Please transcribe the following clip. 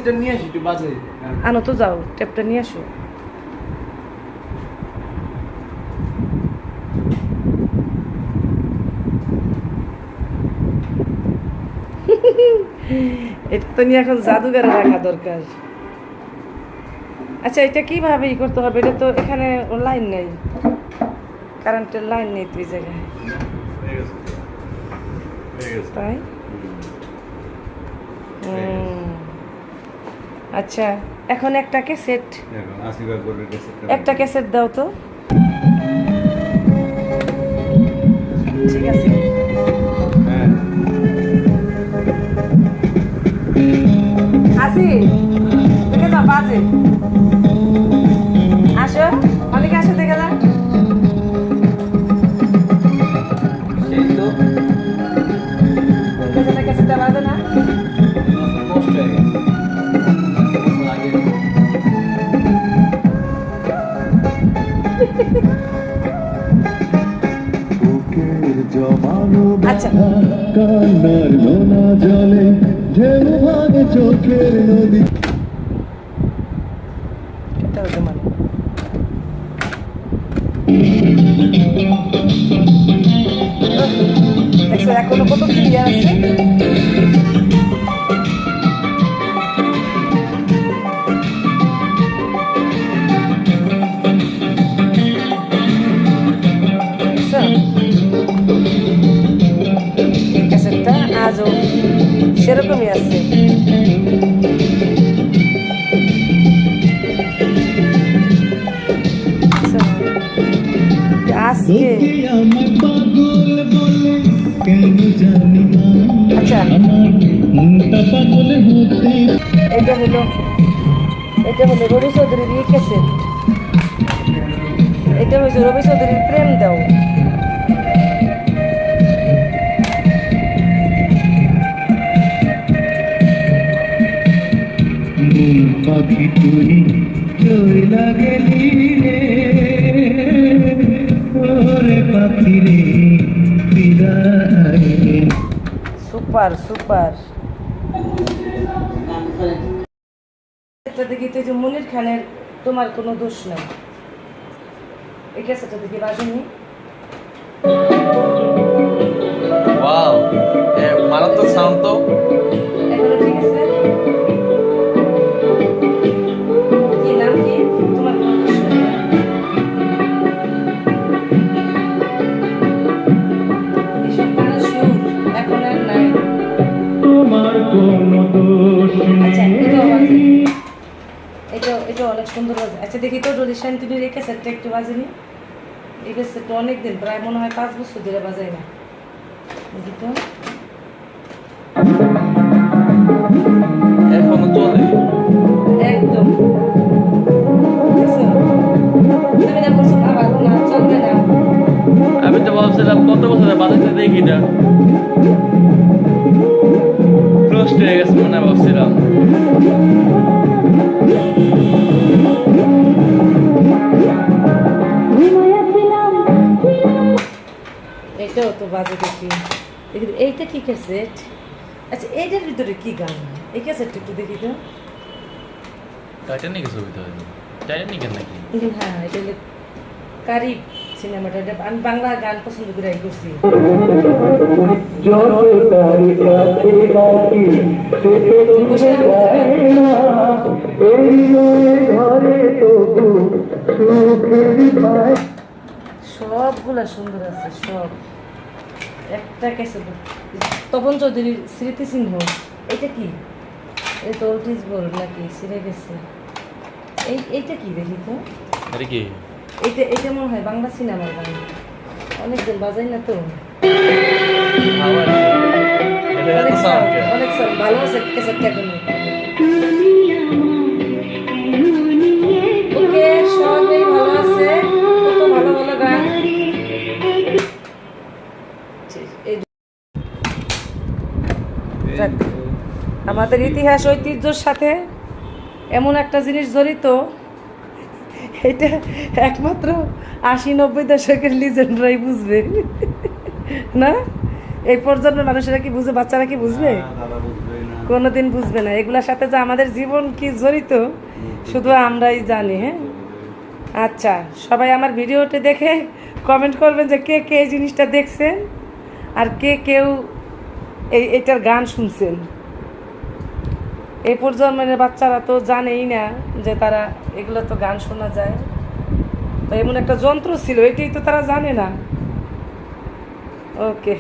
ক্যাসেটটা নিয়ে আসি একটু বাজাই। আনো তো, যাও টেপটা নিয়ে আসো। এটা তো নিয়ে এখন জাদুঘরে রাখা দরকার। আচ্ছা এটা কিভাবে ই করতে হবে? এটা তো এখানে লাইন নেই, কারেন্টের লাইন নেই তুই জায়গায়, তাই? আচ্ছা এখন একটা ক্যাসেট, একটা ক্যাসেট দাও তো। ঠিক আছে, আসি দেখে যাও, বাজে আসো, অনেকে আসো দেখে যাও। ক্যাসেটটা বাজে না? নষ্ট হয়ে গেছে। আগে আচ্ছা কান্নার নোনা জলে ঢেউ ভাঙে চোখের নদী। এটা হতে মানে দেখছো এখনো কত ক্লিয়ার আছে। এই ক্যাসেটটা আজও সেরকমই আছে। আজকে আমার পাগল বলে কেন জানি না, আচ্ছা আমার মনটা পাগল হতে। এটা হলো রবি চৌধুরীর ইয়ে ক্যাসেট। এটা হচ্ছে রবি চৌধুরীর প্রেম দাও। মন পাখি তুই চইলা গেলি রে, ওরে পাখি রে বিদায় রে। Super super. এটা দেখি তো যে মনির খানের তোমার কোনো দোষ নাই। এই ক্যাসেটটা দেখি বাজেনি। ওয়াও, মারাত্মক সাউন্ড তো। এখনো ঠিক আছে? কি নাম কি? তোমার কোনো দোষ নাই। এসব গানের সুর এখন আর নাই। তোমার কোনো দোষ আচ্ছা নেই। এটাও বাজে, এটা অনেক সুন্দর বাজে। আচ্ছা দেখি তো যদি শান্তিনীর এই ক্যাসেটটা একটু বাজেনি। এই ক্যাসেটটা অনেকদিন, প্রায় মনে হয় 5 বছর ধরে বাজাই না। দেখি তো এখনো চলে। একদম। দেখছো? তুমি না বলছো বাবা না চলবে না। আমি তো ভাবছিলাম কত বছর বাজাতে দেখি না, নষ্ট হয়ে গেছে মনে হয় ভাবছিলাম। এটাও তো বাজে দেখি। দেখি তো, এইটা কি ক্যাসেট? আচ্ছা এইটার ভিতরে কি গান? এই ক্যাসেটটা একটু দেখি তো। টাইটানিক ছবি তো, টাইটানিক নাকি? হ্যাঁ এটা হলো কারিব সিনেমাটা। এটা আমি বাংলা গান পছন্দ করে করছি। সবগুলা সুন্দর আছে সব। একটা ক্যাসেট তপন চৌধুরীর স্মৃতিচিহ্ন। এটা কি? এটা তো ওল্ড ইজ গোল্ড নাকি ছিঁড়ে গেছে? এইটা কি দেখি তো। এটা কি? এটা মনে হয় বাংলা সিনেমার গান। অনেকদিন বাজাই না তো। অনেক sound, অনেক sound। ভালো আছে ক্যাসেটটা এখনো। ওকে সবাই ভালো আছে, কত ভালো ভালো গান। যাক, আমাদের ইতিহাস ঐতিহ্যর সাথে এমন একটা জিনিস জড়িত, এটা একমাত্র 80-90 দশকের লিজেন্ডরাই বুঝবে না। এই প্রজন্মের মানুষেরা কি বুঝবে? বাচ্চারা কি বুঝবে? কোনোদিন বুঝবে না এগুলোর সাথে যে আমাদের জীবন কি জড়িত শুধু আমরাই জানি। হ্যাঁ, আচ্ছা, সবাই আমার ভিডিওটি দেখে কমেন্ট করবেন যে কে কে এই জিনিসটা দেখছেন আর কে কেউ এটার গান শুনছেন। এই প্রজন্মের বাচ্চারা তো জানেই না যে তারা এগুলো তো গান শোনা যায়, তো এমন একটা যন্ত্র ছিল এটাই তো তারা জানে না। ওকে।